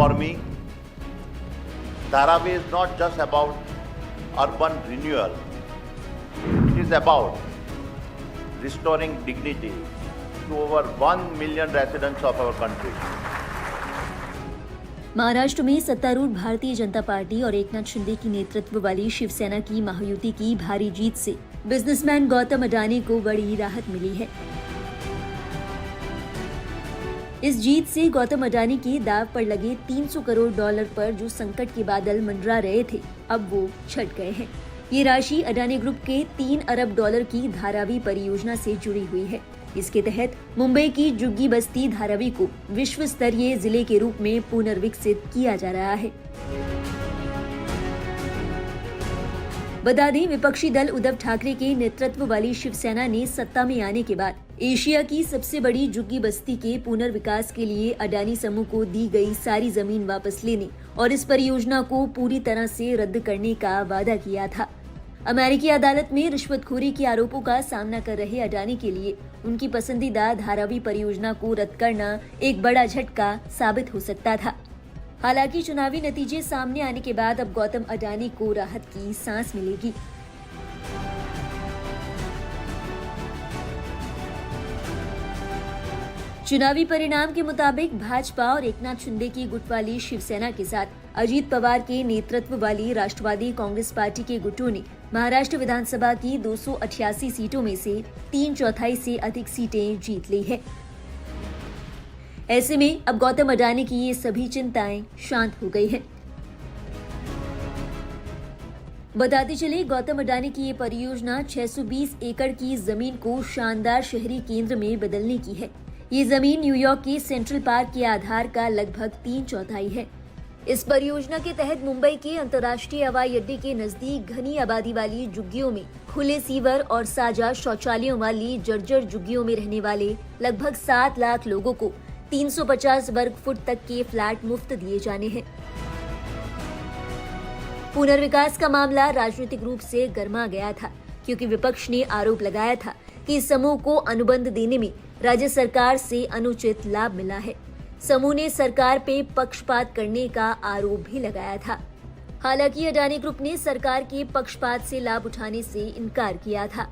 For me, Dharavi is not just about urban renewal. It is about restoring dignity to over 1 million residents of our country. Maharashtra में सत्तारूढ़ Bharatiya Janata party और एकनाथ शिंदे की नेतृत्व वाली शिवसेना की महायुति की भारी जीत से बिजनेसमैन गौतम अडानी को बड़ी राहत मिली है। इस जीत से गौतम अडानी के दांव पर लगे $300 करोड़ पर जो संकट के बादल मंडरा रहे थे, अब वो छट गए हैं। ये राशि अडानी ग्रुप के $3 अरब की धारावी परियोजना से जुड़ी हुई है। इसके तहत मुंबई की जुग्गी बस्ती धारावी को विश्व स्तरीय जिले के रूप में पुनर्विकसित किया जा रहा है। बता दें, विपक्षी दल उद्धव ठाकरे के नेतृत्व वाली शिवसेना ने सत्ता में आने के बाद एशिया की सबसे बड़ी जुग्गी बस्ती के पुनर्विकास के लिए अडानी समूह को दी गई सारी जमीन वापस लेने और इस परियोजना को पूरी तरह से रद्द करने का वादा किया था। अमेरिकी अदालत में रिश्वतखोरी के आरोपों का सामना कर रहे अडानी के लिए उनकी पसंदीदा धारावी परियोजना को रद्द करना एक बड़ा झटका साबित हो सकता था। हालांकि चुनावी नतीजे सामने आने के बाद अब गौतम अडानी को राहत की सांस मिलेगी। चुनावी परिणाम के मुताबिक भाजपा और एकनाथ शिंदे की गुट वाली शिवसेना के साथ अजीत पवार के नेतृत्व वाली राष्ट्रवादी कांग्रेस पार्टी के गुटों ने महाराष्ट्र विधानसभा की 288 सीटों में से 3/4 से अधिक सीटें जीत ली है। ऐसे में अब गौतम अडानी की ये सभी चिंताएं शांत हो गई हैं। बताते चले, गौतम अडानी की ये परियोजना 620 एकड़ की जमीन को शानदार शहरी केंद्र में बदलने की है। ये जमीन न्यूयॉर्क के सेंट्रल पार्क के आधार का लगभग 3/4 है। इस परियोजना के तहत मुंबई के अंतर्राष्ट्रीय हवाई अड्डे के नजदीक घनी आबादी वाली झुग्गियों में खुले सीवर और साझा शौचालयों वाली जर्जर झुग्गियों में रहने वाले लगभग 7 लाख लोगों को 350 वर्ग फुट तक के फ्लैट मुफ्त दिए जाने हैं। पुनर्विकास का मामला राजनीतिक रूप से गर्मा गया था, क्योंकि विपक्ष ने आरोप लगाया था कि इस समूह को अनुबंध देने में राज्य सरकार से अनुचित लाभ मिला है। समूह ने सरकार पे पक्षपात करने का आरोप भी लगाया था। हालांकि अडानी ग्रुप ने सरकार के पक्षपात से लाभ उठाने से इनकार किया था।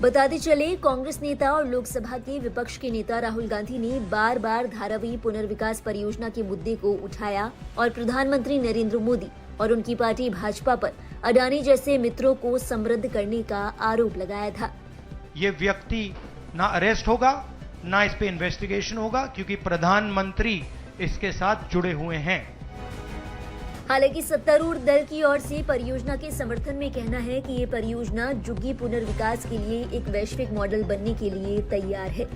बताते चले, कांग्रेस नेता और लोकसभा के विपक्ष के नेता राहुल गांधी ने बार बार धारावी पुनर्विकास परियोजना के मुद्दे को उठाया और प्रधानमंत्री नरेंद्र मोदी और उनकी पार्टी भाजपा पर अडानी जैसे मित्रों को समृद्ध करने का आरोप लगाया था। ये व्यक्ति ना अरेस्ट होगा, ना इस पे इन्वेस्टिगेशन होगा, क्योंकि प्रधानमंत्री इसके साथ जुड़े हुए हैं। हालांकि सत्तारूढ़ दल की ओर से परियोजना के समर्थन में कहना है कि ये परियोजना जुग्गी पुनर्विकास के लिए एक वैश्विक मॉडल बनने के लिए तैयार है।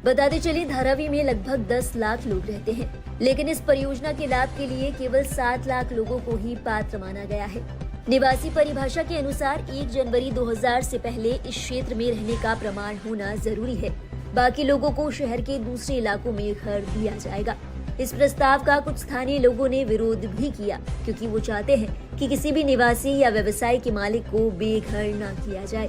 बताते चले, धारावी में लगभग 10 लाख लोग रहते हैं, लेकिन इस परियोजना के लाभ के लिए केवल 7 लाख लोगों को ही पात्र माना गया है। निवासी परिभाषा के अनुसार 1 जनवरी 2000 से पहले इस क्षेत्र में रहने का प्रमाण होना जरूरी है। बाकी लोगों को शहर के दूसरे इलाकों में घर दिया जाएगा। इस प्रस्ताव का कुछ स्थानीय लोगों ने विरोध भी किया, क्योंकि वो चाहते हैं कि किसी भी निवासी या व्यवसाय के मालिक को बेघर न किया जाए।